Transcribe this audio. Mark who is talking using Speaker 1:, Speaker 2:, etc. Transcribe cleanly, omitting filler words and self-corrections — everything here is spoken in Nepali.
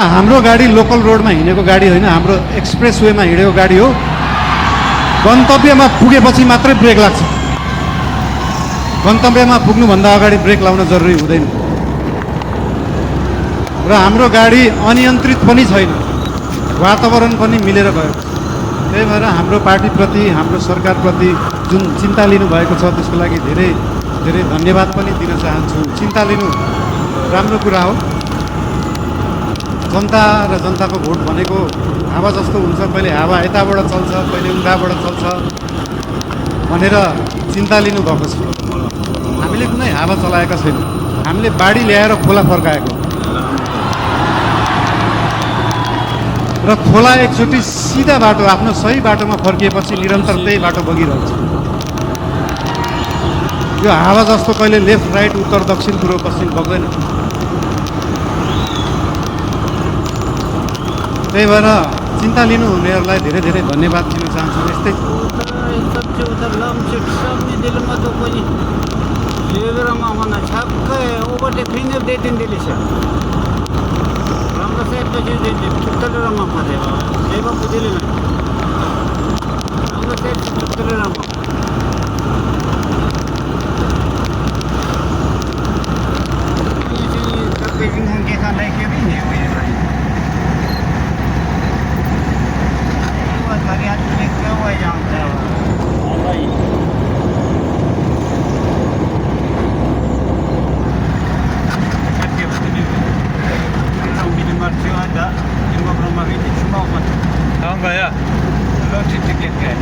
Speaker 1: हाम्रो गाडी लोकल रोडमा हिँडेको गाडी होइन, हाम्रो एक्सप्रेस वेमा हिँडेको गाडी हो। गन्तव्यमा पुगेपछि मात्रै ब्रेक लाग्छ। गन्तव्यमा पुग्नुभन्दा अगाडि ब्रेक लाउन जरुरी हुँदैन। र हाम्रो गाडी अनियन्त्रित पनि छैन, वातावरण पनि मिलेर गयो। त्यही भएर हाम्रो पार्टीप्रति, हाम्रो सरकारप्रति जुन चिन्ता लिनुभएको छ त्यसको लागि धेरै धेरै धन्यवाद पनि दिन चाहन्छु। चिन्ता लिनु राम्रो कुरा हो। जनता र जनताको भोट भनेको हावा जस्तो हुन्छ, कहिले हावा यताबाट चल्छ, कहिले उताबाट चल्छ भनेर चिन्ता लिनुभएको छ। हामीले कुनै हावा चलाएका छैनौँ, हामीले बाढी ल्याएर खोला फर्काएको र खोला एकचोटि सिधा बाटो, आफ्नो सही बाटोमा फर्किएपछि निरन्तर त्यही बाटो बगिरहन्छ। यो हावा जस्तो कहिले लेफ्ट राइट उत्तर दक्षिण पूर्व पश्चिम बग्दैन। त्यही भएर चिन्ता लिनुहुनेहरूलाई धेरै धेरै धन्यवाद दिन चाहन्छु। यस्तै
Speaker 2: सबसे उधर लमचिट सब नहीं दिल में तो कोई लेबर में होना छाप के ओवरटेक फिंगर दे दिन दिली से रामदा साइड पे जो दे चुटल रामा पड़े ये बाबू दिली में रामदा साइड चुटल रामा ये तब बेटिंग होंगे का नहीं के भी नहीं हुई भाई वो सारी आज लेके हुआ जानते हैं भाई Marcio ada, cuma belum hari ini cuma umat.
Speaker 3: Tahu nggak ya?
Speaker 2: Lo titik-titik.